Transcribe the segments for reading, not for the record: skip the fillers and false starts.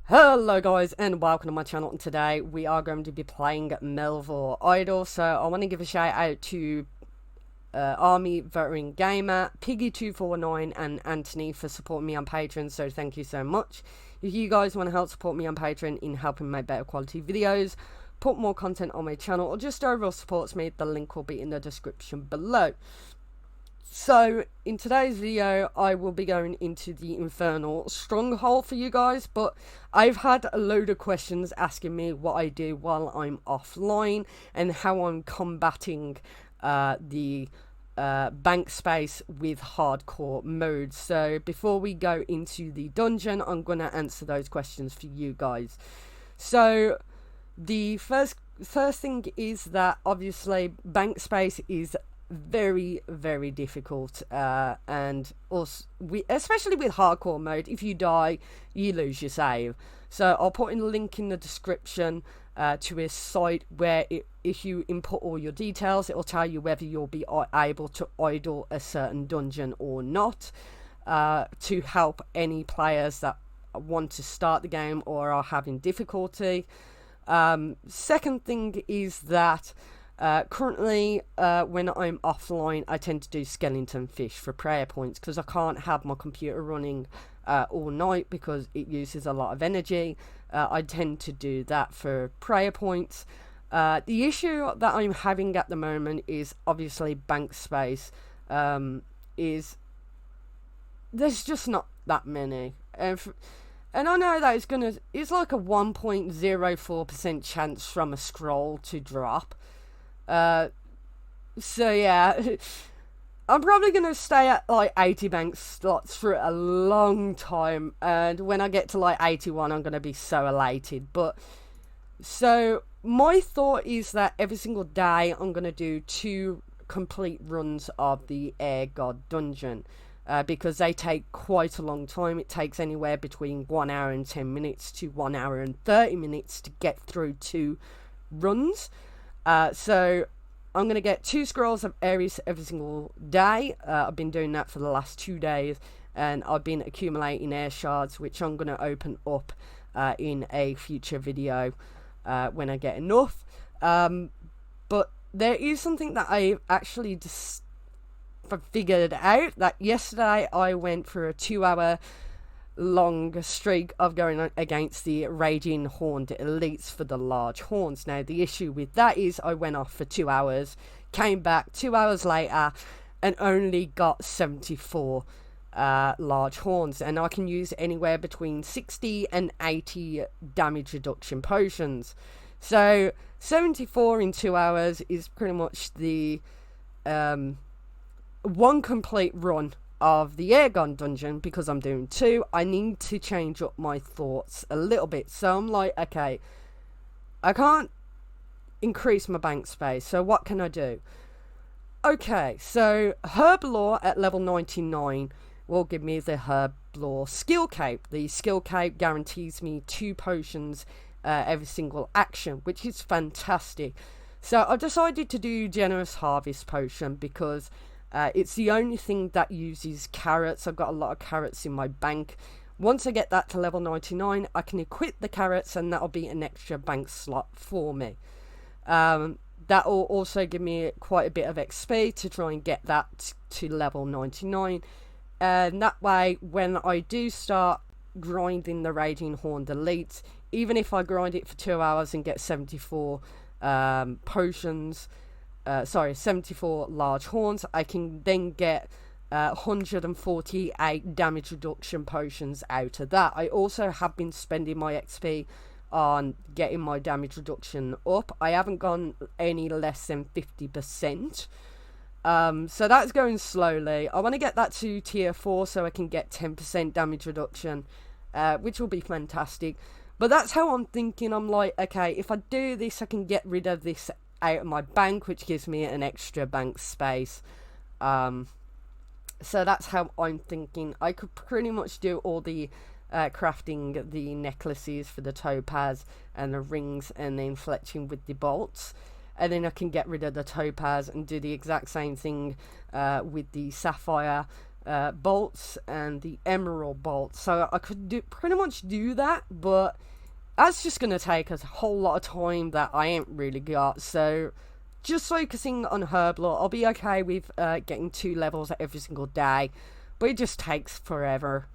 Hello guys and welcome to my channel, and today we are going to be playing Melvor Idol. So I want to give a shout out to Army Veteran Gamer, Piggy249 and Anthony for supporting me on Patreon, so thank you so much. If you guys want to help support me on Patreon in helping make better quality videos, put more content on my channel, or just overall supports me, the link will be in the description below. So, in today's video, I will be going into the Infernal Stronghold for you guys, but I've had a load of questions asking me what I do while I'm offline and how I'm combating the bank space with hardcore mode. So, before we go into the dungeon, I'm going to answer those questions for you guys. So, the first thing is that obviously bank space is very difficult, and also especially with hardcore mode, if you die you lose your save. So I'll put in a link in the description to a site where if you input all your details, it will tell you whether you'll be able to idle a certain dungeon or not, to help any players that want to start the game or are having difficulty. Second thing is that currently, when I'm offline, I tend to do skeleton fish for prayer points because I can't have my computer running all night because it uses a lot of energy. I tend to do that for prayer points. The issue that I'm having at the moment is obviously bank space. Is there's just not that many, and I know that it's like a 1.04% chance from a scroll to drop. So yeah, I'm probably going to stay at like 80 bank slots for a long time, and when I get to like 81 I'm going to be so elated. But so my thought is that every single day I'm going to do 2 complete runs of the Air God dungeon, because they take quite a long time. It takes anywhere between 1 hour and 10 minutes to 1 hour and 30 minutes to get through 2 runs. So I'm going to get 2 scrolls of Ares every single day. I've been doing that for the last 2 days, and I've been accumulating air shards, which I'm going to open up in a future video when I get enough. But there is something that I actually just figured out, that yesterday I went for a 2-hour long streak of going against the Raging Horned Elites for the large horns. Now the issue with that is I went off for 2 hours, came back 2 hours later and only got 74 large horns, and I can use anywhere between 60 and 80 damage reduction potions. So 74 in 2 hours is pretty much the one complete run of the Airgun dungeon. Because I'm doing 2, I need to change up my thoughts a little bit. So I'm like, okay, I can't increase my bank space, so what can I do? Okay, so Herb Lore at level 99 will give me the Herb Lore skill cape. The skill cape guarantees me 2 potions every single action, which is fantastic. So I decided to do Generous Harvest potion because it's the only thing that uses carrots. I've got a lot of carrots in my bank. Once I get that to level 99, I can equip the carrots, and that'll be an extra bank slot for me. That will also give me quite a bit of XP to try and get that to level 99. And that way, when I do start grinding the Raging Horned Elite, even if I grind it for 2 hours and get 74 potions, 74 large horns, I can then get 148 damage reduction potions out of that. I also have been spending my XP on getting my damage reduction up. I haven't gone any less than 50%. So that's going slowly. I want to get that to tier 4 so I can get 10% damage reduction, which will be fantastic. But that's how I'm thinking. I'm like, okay, if I do this, I can get rid of this out of my bank, which gives me an extra bank space. So that's how I'm thinking. I could pretty much do all the crafting the necklaces for the topaz and the rings, and then fletching with the bolts, and then I can get rid of the topaz and do the exact same thing with the sapphire bolts and the emerald bolts. So I could pretty much do that, but that's just going to take us a whole lot of time that I ain't really got. So just focusing on Herblore, I'll be okay with getting 2 levels every single day, but it just takes forever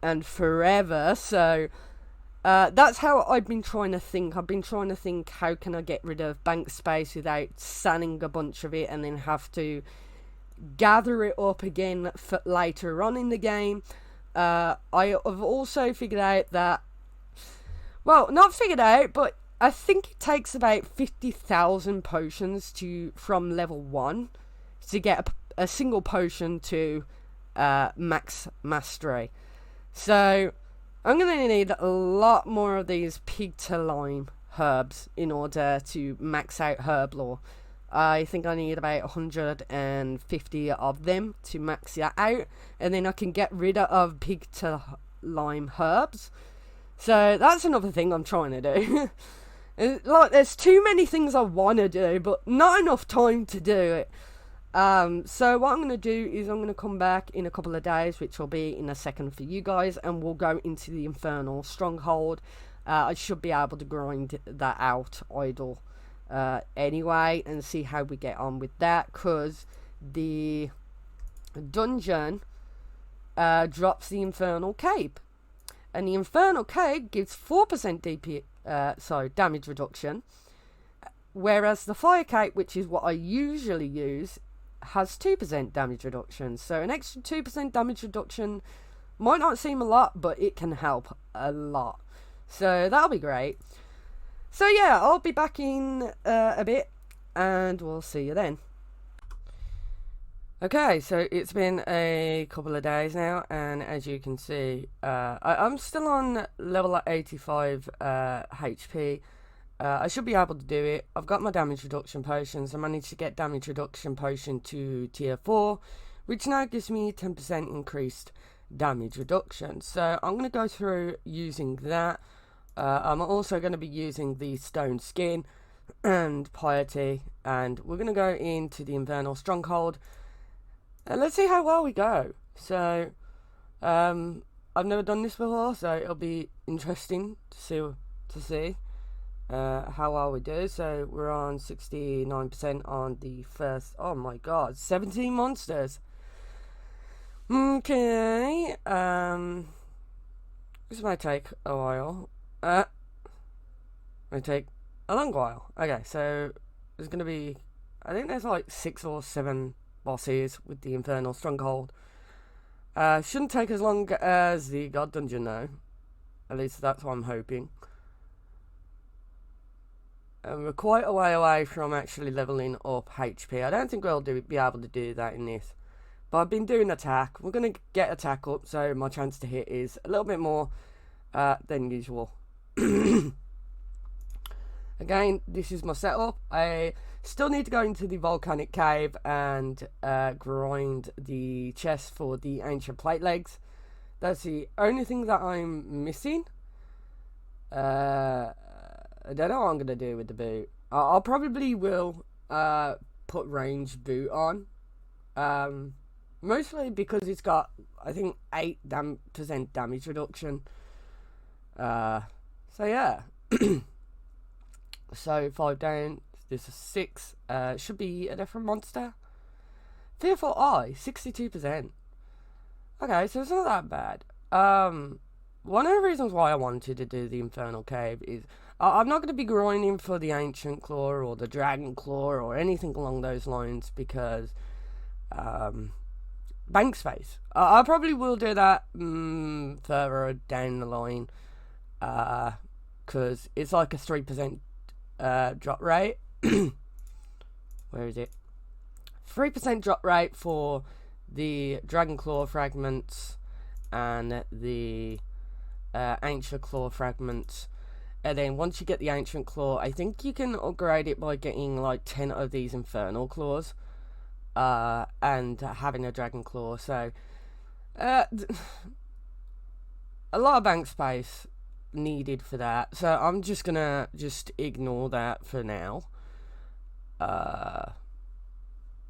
and forever. So that's how I've been trying to think. I've been trying to think, how can I get rid of bank space without selling a bunch of it and then have to gather it up again for later on in the game. I have also figured out that, well, not figured out, but I think it takes about 50,000 potions from level 1 to get a single potion to max mastery. So I'm going to need a lot more of these pig to lime herbs in order to max out Herblore. I think I need about 150 of them to max that out, and then I can get rid of pig to lime herbs. So that's another thing I'm trying to do. Like, there's too many things I want to do, but not enough time to do it. So what I'm going to do is I'm going to come back in a couple of days, which will be in a second for you guys, and we'll go into the Infernal Stronghold. I should be able to grind that out idle anyway, and see how we get on with that, because the dungeon drops the Infernal Cape, and the Infernal Cape gives 4% damage reduction, whereas the Fire Cape, which is what I usually use, has 2% damage reduction. So an extra 2% damage reduction might not seem a lot, but it can help a lot. So that'll be great. So yeah, I'll be back in a bit, and we'll see you then. Okay, so it's been a couple of days now, and as you can see, I'm still on level 85 HP. I should be able to do it. I've got my damage reduction potions. I managed to get damage reduction potion to tier 4, which now gives me 10% increased damage reduction. So I'm going to go through using that. I'm also going to be using the stone skin and piety, and we're going to go into the Infernal Stronghold. Let's see how well we go. So, I've never done this before, so it'll be interesting to see how well we do. So we're on 69% on the first. Oh my god, 17 monsters. Okay. This might take a while. Might take a long while. Okay, so there's gonna be, I think there's like 6 or 7 bosses with the Infernal Stronghold. Shouldn't take as long as the God Dungeon though. At least that's what I'm hoping. And we're quite a way away from actually leveling up HP. I don't think we'll be able to do that in this. But I've been doing attack. We're going to get attack up, so my chance to hit is a little bit more than usual. Again, this is my setup. I still need to go into the volcanic cave and grind the chest for the ancient plate legs. That's the only thing that I'm missing. I don't know what I'm going to do with the boot. I'll probably will put ranged boot on. Mostly because it's got, I think, 8% damage reduction. So yeah. So 5 down. This is 6. Should be a different monster. Fearful Eye, 62%. Okay, so it's not that bad. One of the reasons why I wanted to do the Infernal Cave is I'm not going to be grinding for the Ancient Claw or the Dragon Claw or anything along those lines because bank space. I probably will do that further down the line because it's like a 3% drop rate. Where is it? 3% drop rate for the Dragon Claw fragments and the Ancient Claw fragments. And then once you get the Ancient Claw, I think you can upgrade it by getting like 10 of these Infernal Claws and having a Dragon Claw. So a lot of bank space needed for that. So I'm just gonna ignore that for now.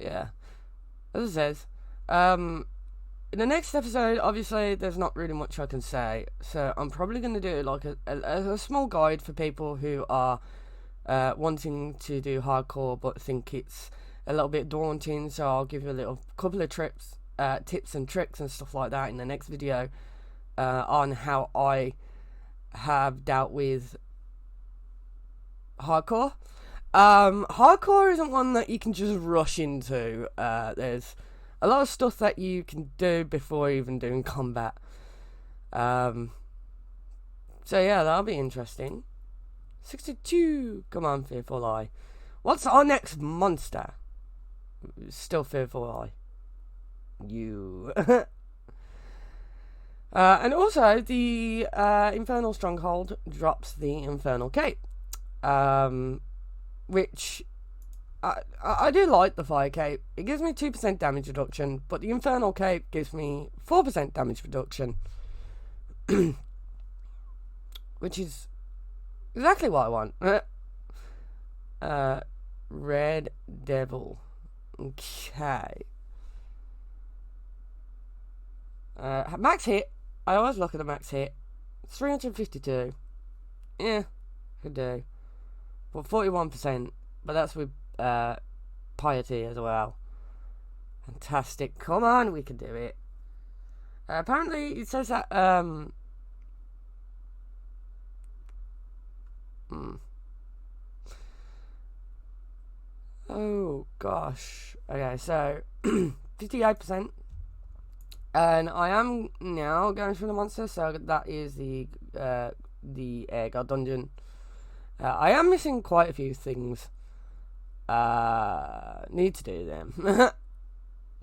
Yeah, as it says, in the next episode, obviously, there's not really much I can say, so I'm probably going to do like a small guide for people who are wanting to do hardcore but think it's a little bit daunting. So I'll give you a couple of tips and tricks and stuff like that in the next video on how I have dealt with hardcore. Hardcore isn't one that you can just rush into. There's a lot of stuff that you can do before even doing combat. So yeah, that'll be interesting. 62. Come on, Fearful Eye. What's our next monster? Still Fearful Eye. You. And also, the Infernal Stronghold drops the Infernal Cape. Which I do like the Fire Cape. It gives me 2% damage reduction, but the Infernal Cape gives me 4% damage reduction. Which is exactly what I want. Red Devil. Okay. Max hit. I always look at the max hit. 352. Yeah, could do. But 41%. But that's with piety as well. Fantastic. Come on, we can do it. Apparently, it says that oh gosh. Okay, so 58%. And I am now going through the monster, so that is the Air God dungeon. I am missing quite a few things. Need to do them.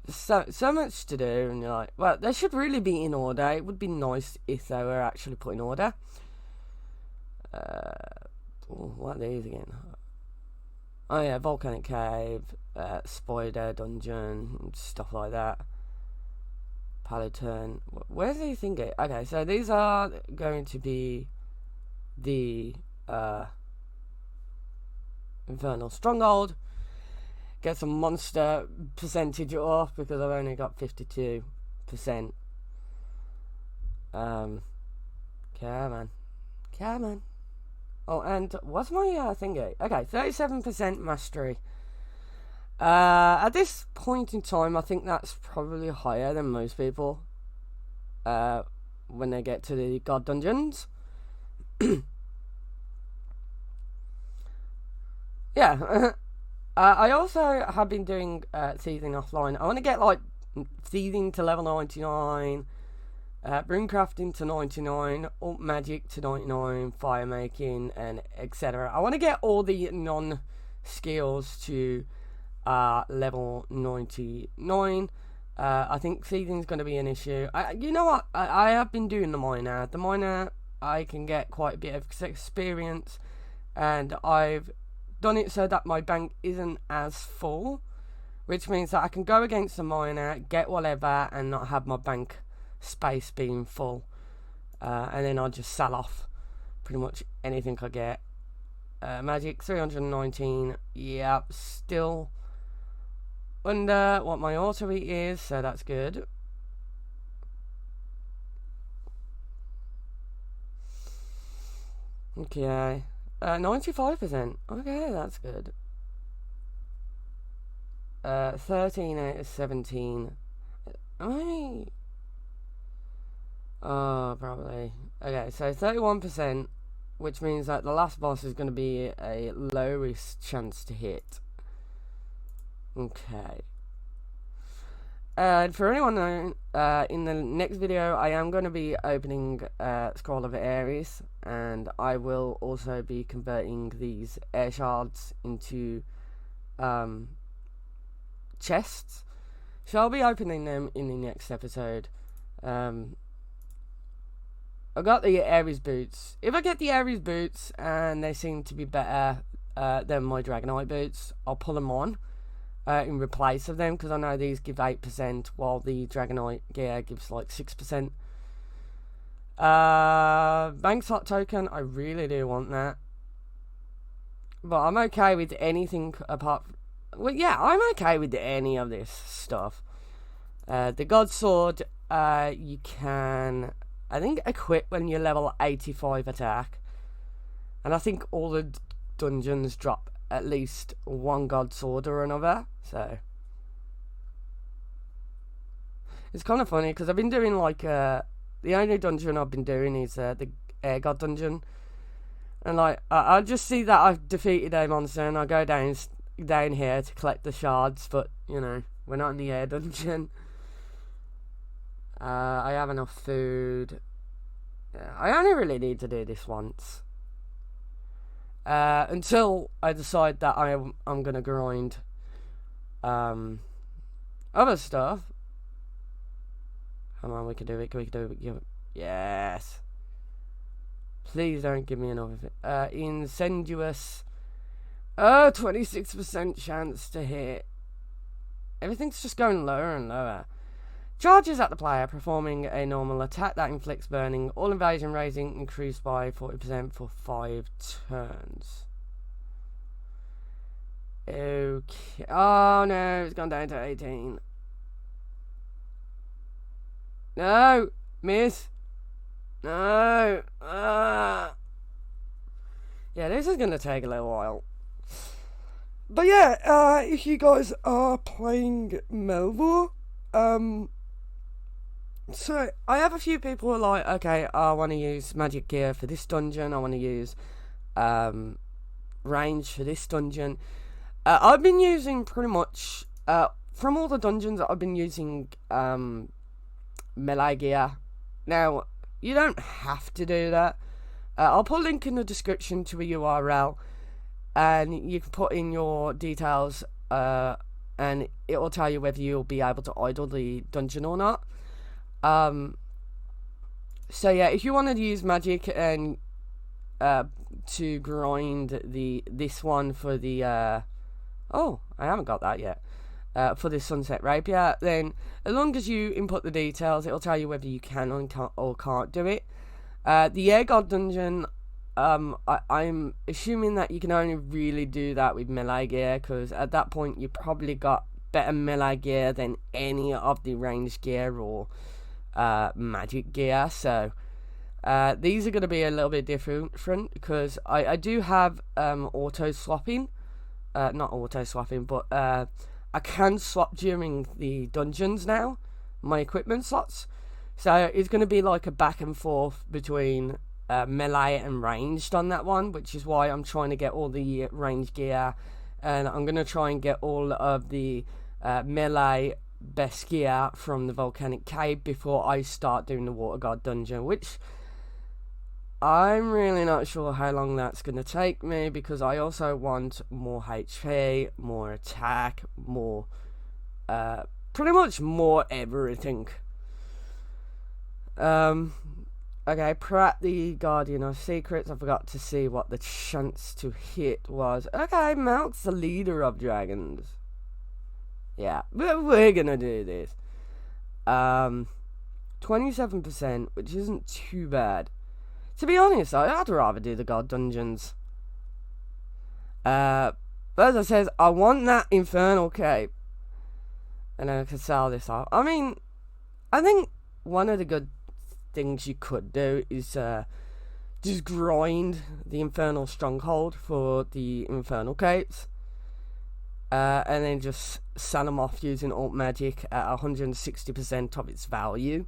so much to do, and you're like, well, they should really be in order. It would be nice if they were actually put in order. What are these again? Oh yeah, Volcanic Cave, Spider Dungeon, stuff like that. Paladin. Where's the thing? Okay, so these are going to be the Infernal Stronghold. Get some monster percentage off because I've only got 52%. Come on. Oh, and what's my thingy? Okay, 37% mastery. At this point in time, I think that's probably higher than most people. When they get to the God dungeons. Yeah. I also have been doing thieving offline. I want to get like thieving to level 99, rune crafting to 99, alt magic to 99, fire making, and etc. I want to get all the non-skills to level 99. I think thieving's going to be an issue. You know what? I have been doing the miner. The miner, I can get quite a bit of experience, and I've done it so that my bank isn't as full, which means that I can go against the miner, get whatever, and not have my bank space being full, and then I'll just sell off pretty much anything I get. Magic 319, yeah, still under what my auto eat is, so that's good. Okay. 95%. Okay, that's good. 13 out of 17. Oh, probably. Okay, so 31%, which means that the last boss is going to be a low risk chance to hit. Okay. For anyone known, in the next video I am going to be opening Scroll of Ares, and I will also be converting these air shards into chests. So I'll be opening them in the next episode. I got the Ares boots. If I get the Ares boots and they seem to be better than my Dragonite boots, I'll pull them on. In replace of them, because I know these give 8% while the Dragonite gear gives like 6%. Bank slot token, I really do want that, but I'm okay with anything apart well, yeah, I'm okay with any of this stuff. The God Sword, you can, I think, equip when you're level 85 attack. And I think all the dungeons drop at least one God Sword or another. So it's kind of funny because I've been doing like the only dungeon I've been doing is the Air God dungeon, and like I just see that I've defeated a monster and I go down here to collect the shards, but you know we're not in the Air dungeon. I have enough food. Yeah, I only really need to do this once. Until I decide that I'm gonna grind other stuff. Come on, we can do it. Yes. Please don't give me another incendious. 26% chance to hit. Everything's just going lower and lower. Charges at the player performing a normal attack that inflicts burning. All invasion rating increased by 40% for 5 turns. Okay. Oh no, it's gone down to 18. No, miss. No. Yeah, this is gonna take a little while. But yeah, if you guys are playing Melvor, so I have a few people who are like, okay, I want to use magic gear for this dungeon. I want to use range for this dungeon. I've been using pretty much from all the dungeons I've been using melee gear. Now you don't have to do that. I'll put a link in the description to a URL, and you can put in your details, and it will tell you whether you'll be able to idle the dungeon or not. So yeah, if you wanted to use magic and to grind this one for the oh, I haven't got that yet. For the Sunset Rapier, then as long as you input the details, it'll tell you whether you can or can't do it. The Air God dungeon, I'm assuming that you can only really do that with melee gear, because at that point you probably got better melee gear than any of the ranged gear or magic gear. So these are going to be a little bit different because I do have auto swapping, not auto swapping, but I can swap during the dungeons now, my equipment slots. So it's going to be like a back and forth between melee and ranged on that one, which is why I'm trying to get all the ranged gear, and I'm going to try and get all of the melee best gear from the volcanic cave before I start doing the water god dungeon, which I'm really not sure how long that's going to take me, because I also want more HP, more attack, more pretty much more everything. Okay, Pratt the Guardian of Secrets. I forgot to see what the chance to hit was. Okay, Melt's the leader of dragons. Yeah, we're gonna do this. 27%, which isn't too bad. To be honest, I'd rather do the God Dungeons. But as I says, I want that Infernal Cape. And I can sell this off. I mean, I think one of the good things you could do is just grind the Infernal Stronghold for the Infernal Capes. And then just sell them off using alt magic at 160% of its value.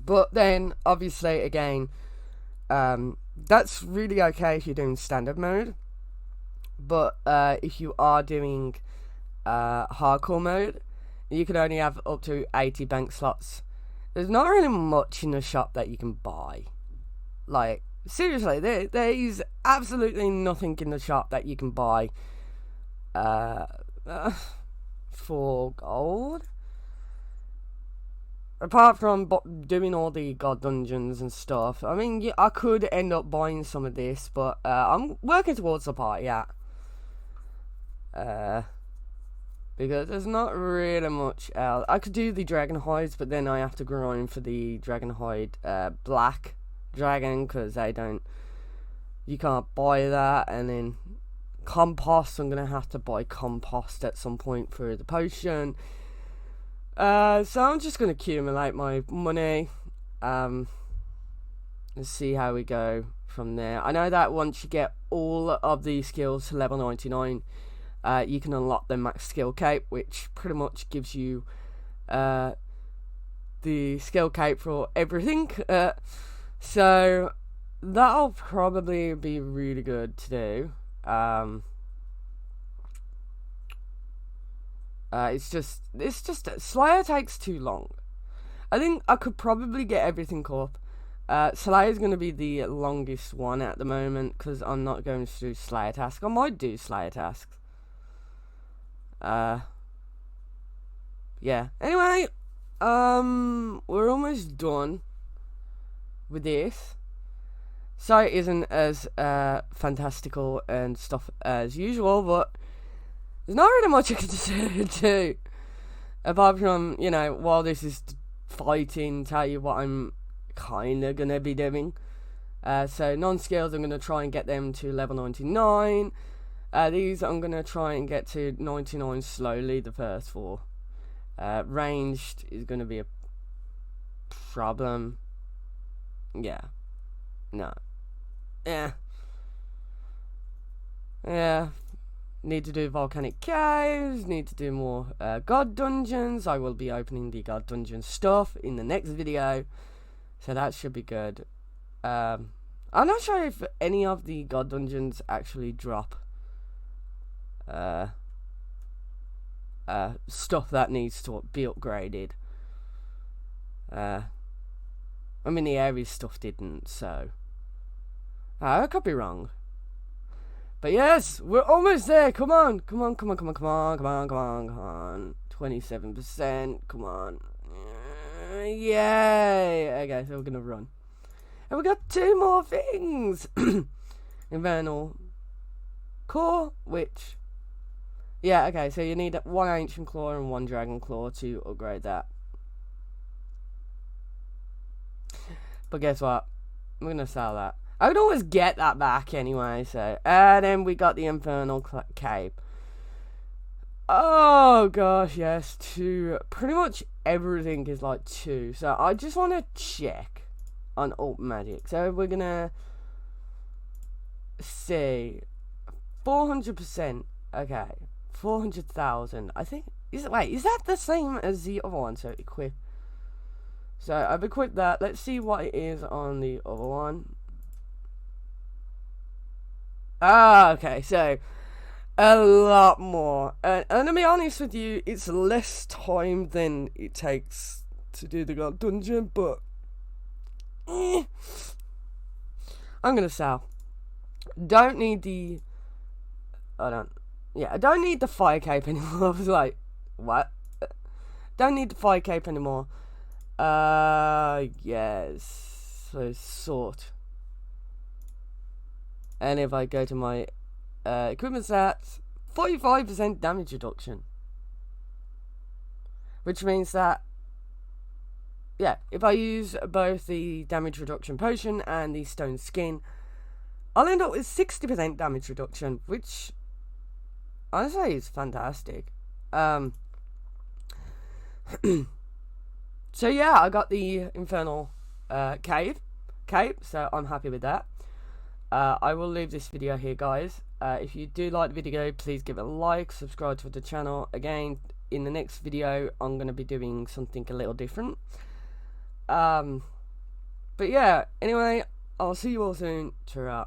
But then, obviously, again, that's really okay if you're doing standard mode. But if you are doing hardcore mode, you can only have up to 80 bank slots. There's not really much in the shop that you can buy. Like, seriously, there is absolutely nothing in the shop that you can buy for gold. Apart from doing all the god dungeons and stuff. I mean, yeah, I could end up buying some of this, but I'm working towards the part, yeah. Because there's not really much else. I could do the dragon hides, but then I have to grind for the dragon hide black dragon, because you can't buy that, and then Compost, I'm going to have to buy compost at some point for the potion. So I'm just going to accumulate my money. Let's see how we go from there. I know that once you get all of the skills to level 99, you can unlock the max skill cape, which pretty much gives you the skill cape for everything. So that'll probably be really good to do. It's just Slayer takes too long. I think I could probably get everything up. Slayer is going to be the longest one at the moment because I'm not going to do Slayer tasks. I might do Slayer tasks. Yeah. Anyway, we're almost done with this. So it isn't as fantastical and stuff as usual, but there's not really much I can do apart from, you know, while this is fighting, tell you what I'm kind of gonna be doing. So non-skills, I'm gonna try and get them to level 99. These I'm gonna try and get to 99 slowly, the first 4. Ranged is gonna be a problem. Yeah. No. Yeah. Need to do volcanic caves, need to do more god dungeons. I will be opening the god dungeon stuff in the next video, so that should be good. I'm not sure if any of the god dungeons actually drop stuff that needs to be upgraded. I mean, the Ares stuff didn't, so I could be wrong. But yes, we're almost there. Come on. 27%. Come on. Yay. Okay, so we're gonna run. And we got 2 more things. Infernal Core, which... Yeah, okay, so you need 1 Ancient Claw and 1 Dragon Claw to upgrade that. But guess what? I'm gonna sell that. I would always get that back anyway, so... And then we got the Infernal Cape. Oh, gosh, yes, 2. Pretty much everything is like 2. So I just want to check on alt magic. So we're gonna see 400%. Okay, 400,000. I think... is that the same as the other one? So equip. So I've equipped that. Let's see what it is on the other one. Ah, okay, so a lot more. And to be honest with you, it's less time than it takes to do the god dungeon, but I'm gonna sell. Don't need the... I don't need the fire cape anymore. I was like, what? Don't need the fire cape anymore. Yes. So sort. And if I go to my equipment stats, 45% damage reduction. Which means that, yeah, if I use both the damage reduction potion and the stone skin, I'll end up with 60% damage reduction, which honestly is fantastic. So yeah, I got the Infernal Cape, so I'm happy with that. I will leave this video here, guys. If you do like the video, please give it a like, subscribe to the channel. Again, in the next video, I'm going to be doing something a little different. But yeah, anyway, I'll see you all soon. Ta-ra.